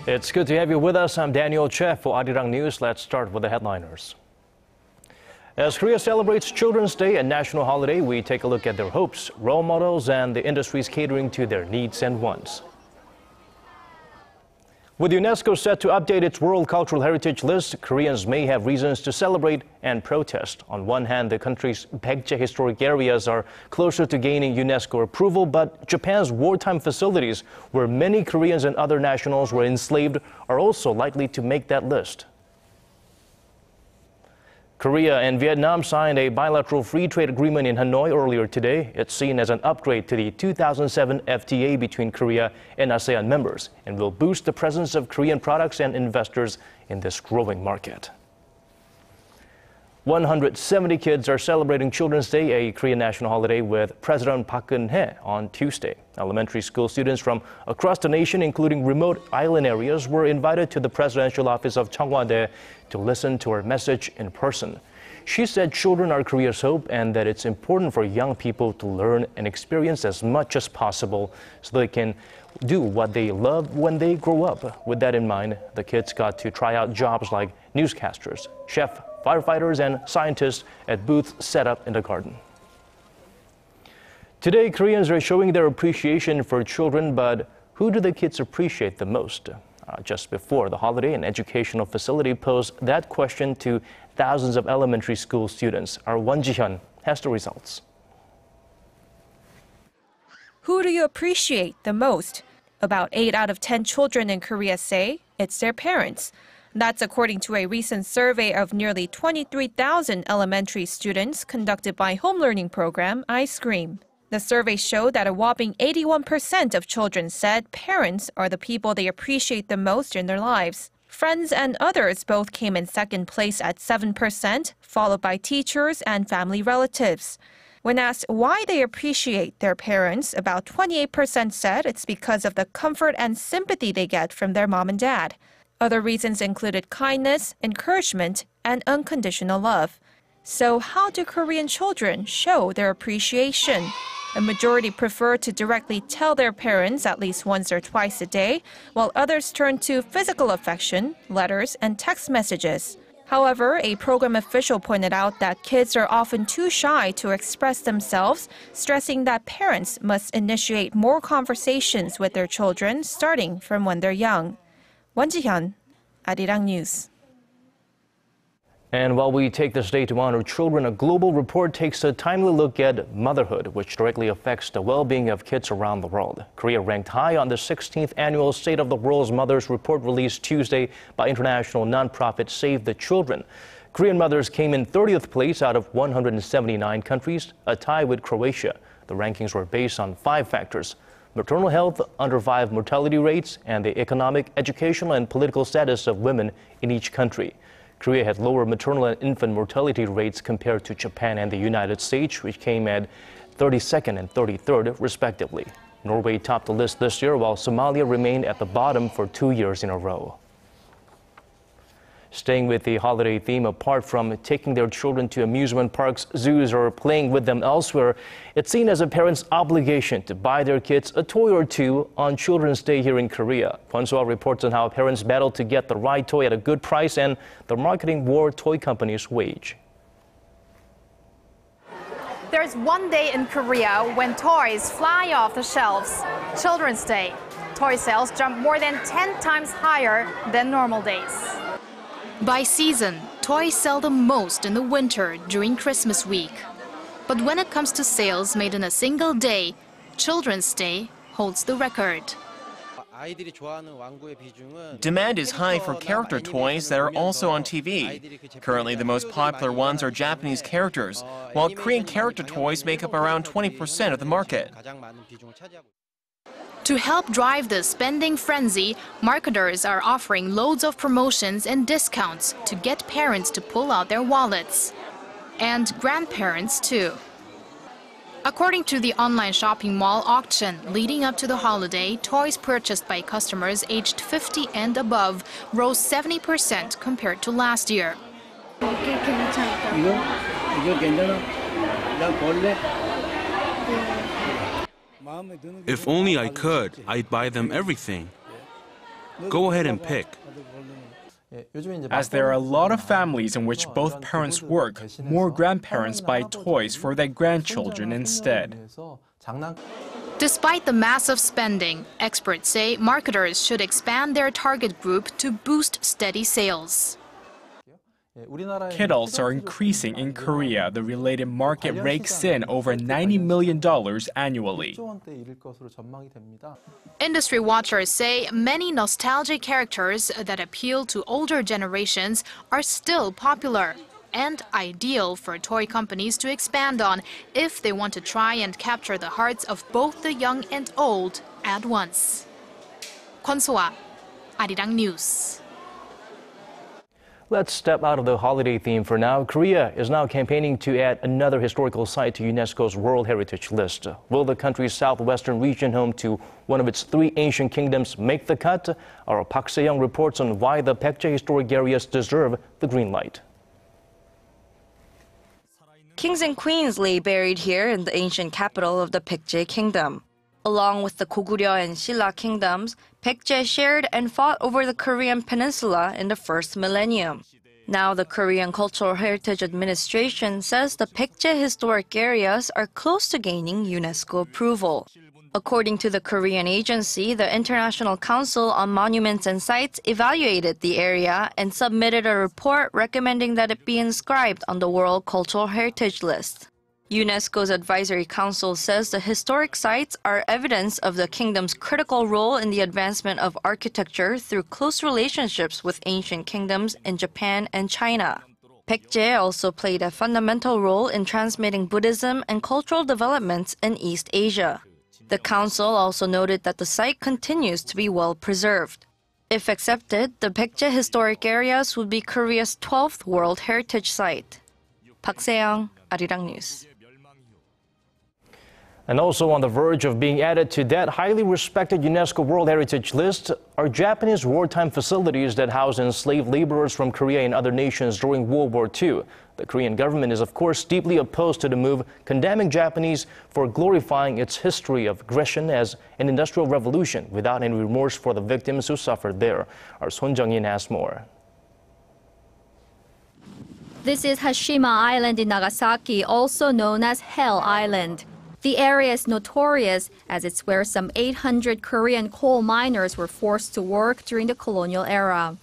It's good to have you with us. I'm Daniel Che for Arirang News. Let's start with the headliners. As Korea celebrates Children's Day, a national holiday, we take a look at their hopes, role models, and the industries catering to their needs and wants. With UNESCO set to update its World Cultural Heritage list, Koreans may have reasons to celebrate and protest. On one hand, the country's Baekje Historic Areas are closer to gaining UNESCO approval, but Japan's wartime facilities, where many Koreans and other nationals were enslaved, are also likely to make that list. Korea and Vietnam signed a bilateral free trade agreement in Hanoi earlier today. It's seen as an upgrade to the 2007 FTA between Korea and ASEAN members and will boost the presence of Korean products and investors in this growing market. 170 kids are celebrating Children's Day, a Korean national holiday, with President Park Geun-hye on Tuesday. Elementary school students from across the nation, including remote island areas, were invited to the presidential office of Cheong Wa Dae to listen to her message in person. She said children are Korea's hope and that it's important for young people to learn and experience as much as possible so they can do what they love when they grow up. With that in mind, the kids got to try out jobs like newscasters, chef, firefighters, and scientists at booths set up in the garden. Today, Koreans are showing their appreciation for children, but who do the kids appreciate the most? Just before the holiday, an educational facility posed that question to thousands of elementary school students. Our Won Ji-hyun has the results. Who do you appreciate the most? About 8 out of 10 children in Korea say it's their parents. That's according to a recent survey of nearly 23,000 elementary students conducted by home learning program Ice Cream. The survey showed that a whopping 81% of children said parents are the people they appreciate the most in their lives. Friends and others both came in second place at 7%, followed by teachers and family relatives. When asked why they appreciate their parents, about 28% said it's because of the comfort and sympathy they get from their mom and dad. Other reasons included kindness, encouragement, and unconditional love. So how do Korean children show their appreciation? A majority prefer to directly tell their parents at least once or twice a day, while others turn to physical affection, letters, and text messages. However, a program official pointed out that kids are often too shy to express themselves, stressing that parents must initiate more conversations with their children starting from when they're young. Won Ji-hyun, Arirang News. And while we take this day to honor children, a global report takes a timely look at motherhood, which directly affects the well-being of kids around the world. Korea ranked high on the 16th annual State of the World's Mothers report released Tuesday by international nonprofit Save the Children. Korean mothers came in 30th place out of 179 countries, a tie with Croatia. The rankings were based on 5 factors: maternal health, under 5 mortality rates, and the economic, educational, and political status of women in each country. Korea had lower maternal and infant mortality rates compared to Japan and the United States, which came at 32nd and 33rd, respectively. Norway topped the list this year, while Somalia remained at the bottom for 2 years in a row. Staying with the holiday theme, apart from taking their children to amusement parks, zoos, or playing with them elsewhere, it's seen as a parent's obligation to buy their kids a toy or two on Children's Day here in Korea. Kwon So-ah reports on how parents battle to get the right toy at a good price and the marketing war toy companies wage. There's one day in Korea when toys fly off the shelves. Children's Day. Toy sales jump more than 10 times higher than normal days. By season, toys sell the most in the winter during Christmas week. But when it comes to sales made in a single day, Children's Day holds the record. Demand is high for character toys that are also on TV. Currently, the most popular ones are Japanese characters, while Korean character toys make up around 20% of the market. To help drive the spending frenzy, marketers are offering loads of promotions and discounts to get parents to pull out their wallets. And grandparents too. According to the online shopping mall auction leading up to the holiday, toys purchased by customers aged 50 and above rose 70% compared to last year. If only I could, I'd buy them everything. Go ahead and pick. As there are a lot of families in which both parents work, more grandparents buy toys for their grandchildren instead. Despite the massive spending, experts say marketers should expand their target group to boost steady sales. Kidults are increasing in Korea. The related market rakes in over $90 million annually. Industry watchers say many nostalgic characters that appeal to older generations are still popular and ideal for toy companies to expand on if they want to try and capture the hearts of both the young and old at once. Kwon So-ah, Arirang News. Let's step out of the holiday theme for now. Korea is now campaigning to add another historical site to UNESCO's World Heritage List. Will the country's southwestern region, home to one of its three ancient kingdoms, make the cut? Our Park Se-young reports on why the Baekje Historic Areas deserve the green light. Kings and queens lay buried here in the ancient capital of the Baekje Kingdom. Along with the Goguryeo and Silla kingdoms, Baekje shared and fought over the Korean peninsula in the first millennium. Now the Korean Cultural Heritage Administration says the Baekje Historic Areas are close to gaining UNESCO approval. According to the Korean agency, the International Council on Monuments and Sites evaluated the area and submitted a report recommending that it be inscribed on the World Cultural Heritage List. UNESCO's Advisory Council says the historic sites are evidence of the kingdom's critical role in the advancement of architecture through close relationships with ancient kingdoms in Japan and China. Baekje also played a fundamental role in transmitting Buddhism and cultural developments in East Asia. The council also noted that the site continues to be well preserved. If accepted, the Baekje Historic Areas would be Korea's 12th World Heritage Site. Park Se-young, Arirang News. And also on the verge of being added to that highly respected UNESCO World Heritage List are Japanese wartime facilities that house enslaved laborers from Korea and other nations during World War II. The Korean government is, of course, deeply opposed to the move, condemning Japanese for glorifying its history of aggression as an industrial revolution without any remorse for the victims who suffered there. Our Son Jung-in has more. This is Hashima Island in Nagasaki, also known as Hell Island. The area is notorious as it's where some 800 Korean coal miners were forced to work during the colonial era.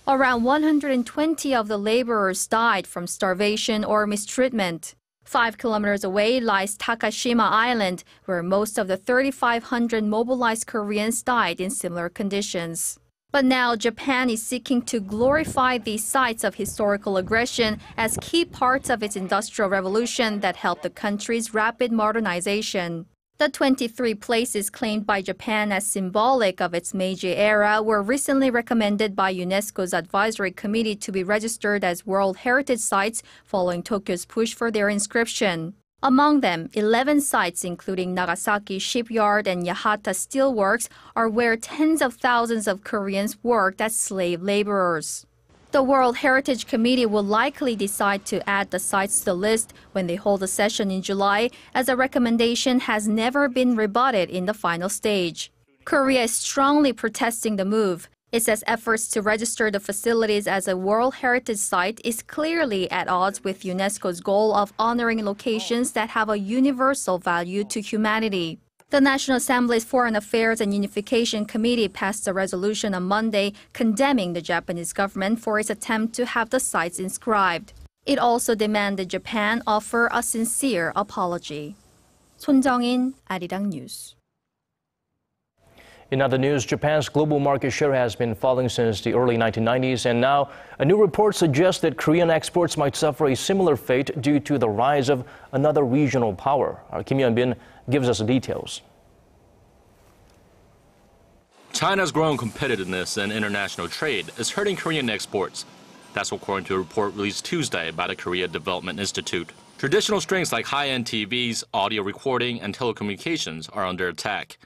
Around 120 of the laborers died from starvation or mistreatment. 5 kilometers away lies Takashima Island, where most of the 3,500 mobilized Koreans died in similar conditions. But now Japan is seeking to glorify these sites of historical aggression as key parts of its industrial revolution that helped the country's rapid modernization. The 23 places claimed by Japan as symbolic of its Meiji era were recently recommended by UNESCO's Advisory Committee to be registered as World Heritage Sites following Tokyo's push for their inscription. Among them, 11 sites including Nagasaki Shipyard and Yahata Steelworks are where tens of thousands of Koreans worked as slave laborers. The World Heritage Committee will likely decide to add the sites to the list when they hold a session in July, as a recommendation has never been rebutted in the final stage. Korea is strongly protesting the move. It says efforts to register the facilities as a World Heritage Site is clearly at odds with UNESCO's goal of honoring locations that have a universal value to humanity. The National Assembly's Foreign Affairs and Unification Committee passed a resolution on Monday condemning the Japanese government for its attempt to have the sites inscribed. It also demanded Japan offer a sincere apology. Son Jung-in, Arirang News. In other news, Japan's global market share has been falling since the early 1990s, and now a new report suggests that Korean exports might suffer a similar fate due to the rise of another regional power. Our Kim Yeon-bin gives us the details. China's growing competitiveness in international trade is hurting Korean exports. That's according to a report released Tuesday by the Korea Development Institute. Traditional strengths like high-end TVs, audio recording, and telecommunications are under attack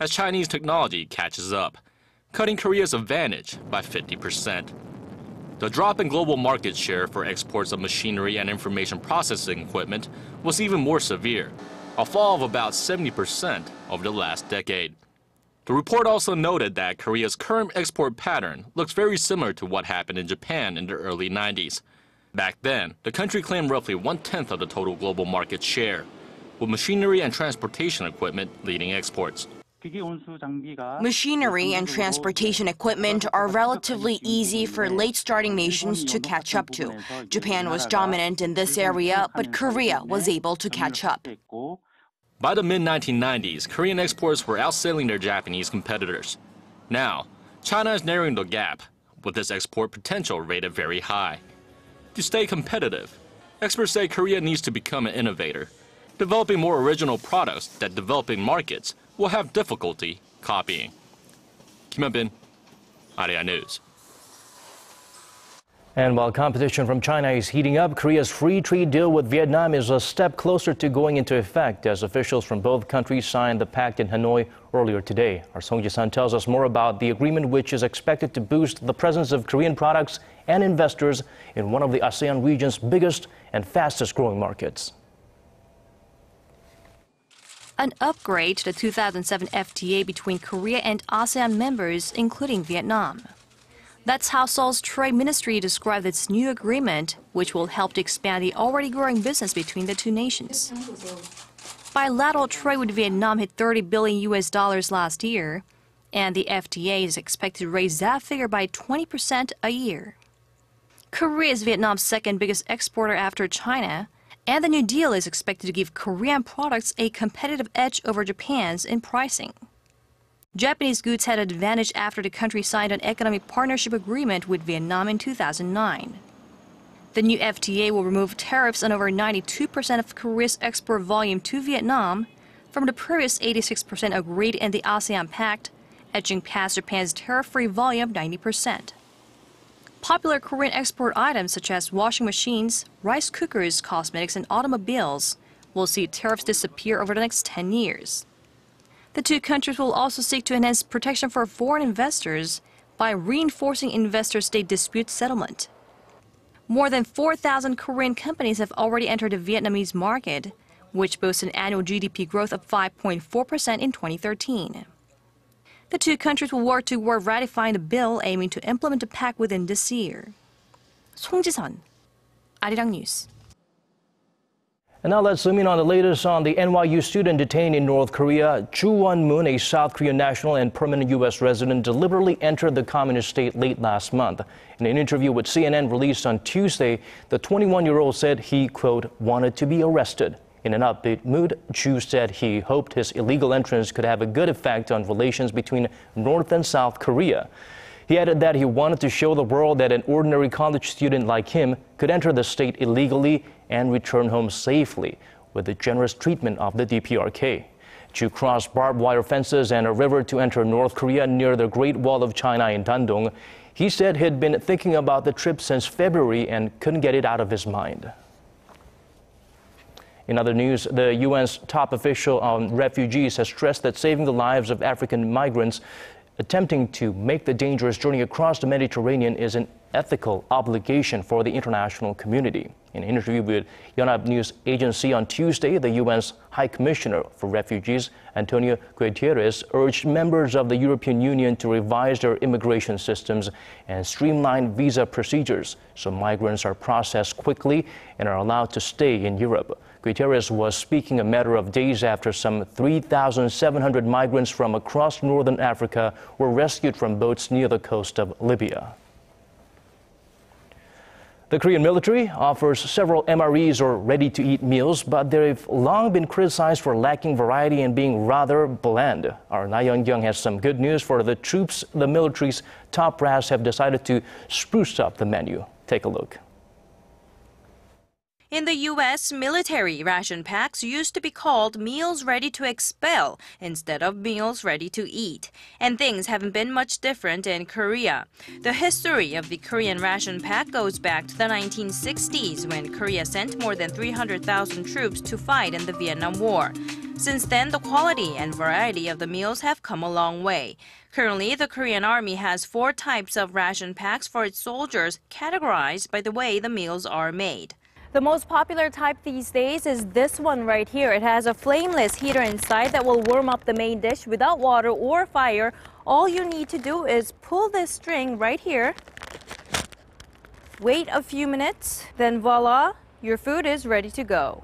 as Chinese technology catches up, cutting Korea's advantage by 50%. The drop in global market share for exports of machinery and information processing equipment was even more severe, a fall of about 70% over the last decade. The report also noted that Korea's current export pattern looks very similar to what happened in Japan in the early 90s. Back then, the country claimed roughly 1/10 of the total global market share, with machinery and transportation equipment leading exports. Machinery and transportation equipment are relatively easy for late-starting nations to catch up to. Japan was dominant in this area, but Korea was able to catch up. By the mid-1990s, Korean exports were outselling their Japanese competitors. Now, China is narrowing the gap, with its export potential rated very high. To stay competitive, experts say Korea needs to become an innovator, developing more original products that developing markets will have difficulty copying. Kim Hyun-bin, Arirang News. And while competition from China is heating up, Korea's free trade deal with Vietnam is a step closer to going into effect as officials from both countries signed the pact in Hanoi earlier today. Our Song Ji-san tells us more about the agreement, which is expected to boost the presence of Korean products and investors in one of the ASEAN region's biggest and fastest growing markets. An upgrade to the 2007 FTA between Korea and ASEAN members, including Vietnam. That's how Seoul's Trade Ministry described its new agreement, which will help to expand the already growing business between the two nations. Bilateral trade with Vietnam hit $30 billion last year, and the FTA is expected to raise that figure by 20% a year. Korea is Vietnam's second biggest exporter after China, and the new deal is expected to give Korean products a competitive edge over Japan's in pricing. Japanese goods had an advantage after the country signed an economic partnership agreement with Vietnam in 2009. The new FTA will remove tariffs on over 92% of Korea's export volume to Vietnam from the previous 86% agreed in the ASEAN Pact, edging past Japan's tariff-free volume of 90%. Popular Korean export items such as washing machines, rice cookers, cosmetics, and automobiles will see tariffs disappear over the next 10 years. The two countries will also seek to enhance protection for foreign investors by reinforcing investor-state dispute settlement. More than 4,000 Korean companies have already entered the Vietnamese market, which boasts an annual GDP growth of 5.4% in 2013. The two countries will work toward ratifying the bill, aiming to implement the pact within this year. Song Ji-sun, Arirang News. And now let's zoom in on the latest on the NYU student detained in North Korea. Chu Won-moon, a South Korean national and permanent U.S. resident, deliberately entered the communist state late last month. In an interview with CNN released on Tuesday, the 21-year-old said he, quote, wanted to be arrested. In an upbeat mood, Chu said he hoped his illegal entrance could have a good effect on relations between North and South Korea. He added that he wanted to show the world that an ordinary college student like him could enter the state illegally and return home safely with the generous treatment of the DPRK. Chu crossed barbed wire fences and a river to enter North Korea near the Great Wall of China in Dandong. He said he'd been thinking about the trip since February and couldn't get it out of his mind. In other news, the UN's top official on refugees has stressed that saving the lives of African migrants attempting to make the dangerous journey across the Mediterranean is an ethical obligation for the international community. In an interview with Yonhap News Agency on Tuesday, the UN's High Commissioner for Refugees, Antonio Guterres, urged members of the European Union to revise their immigration systems and streamline visa procedures so migrants are processed quickly and are allowed to stay in Europe. Guterres was speaking a matter of days after some 3,700 migrants from across northern Africa were rescued from boats near the coast of Libya. The Korean military offers several MREs or ready-to-eat meals, but they've long been criticized for lacking variety and being rather bland. Our Na Yeon-kyung has some good news for the troops. The military's top brass have decided to spruce up the menu. Take a look. In the U.S., military ration packs used to be called meals ready to expel instead of meals ready to eat. And things haven't been much different in Korea. The history of the Korean ration pack goes back to the 1960s when Korea sent more than 300,000 troops to fight in the Vietnam War. Since then, the quality and variety of the meals have come a long way. Currently, the Korean Army has 4 types of ration packs for its soldiers, categorized by the way the meals are made. The most popular type these days is this one right here. It has a flameless heater inside that will warm up the main dish without water or fire. All you need to do is pull this string right here, wait a few minutes, then voila, your food is ready to go.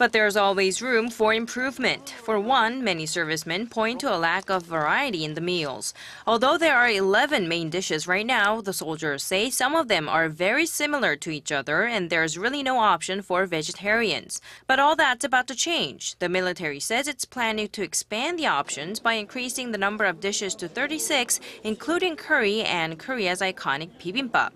But there's always room for improvement. For one, many servicemen point to a lack of variety in the meals. Although there are 11 main dishes right now, the soldiers say some of them are very similar to each other and there's really no option for vegetarians. But all that's about to change. The military says it's planning to expand the options by increasing the number of dishes to 36, including curry and Korea's iconic bibimbap.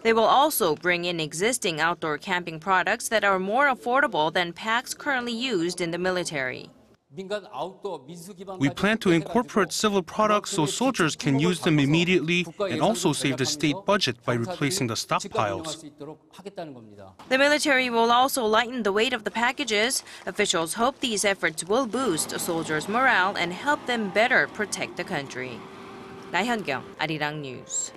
They will also bring in existing outdoor camping products that are more affordable than packs currently used in the military. We plan to incorporate civil products so soldiers can use them immediately and also save the state budget by replacing the stockpiles. The military will also lighten the weight of the packages. Officials hope these efforts will boost soldiers' morale and help them better protect the country. 나현경, Arirang News.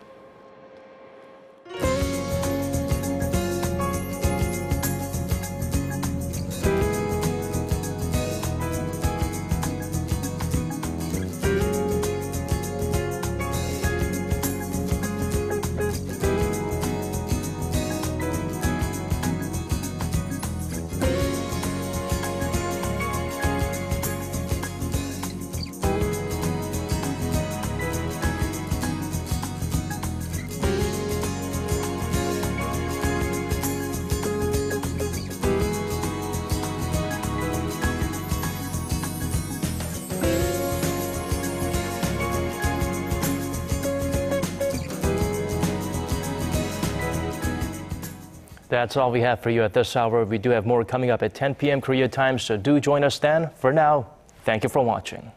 That's all we have for you at this hour. We do have more coming up at 10 p.m. Korea time, so do join us then. For now, thank you for watching.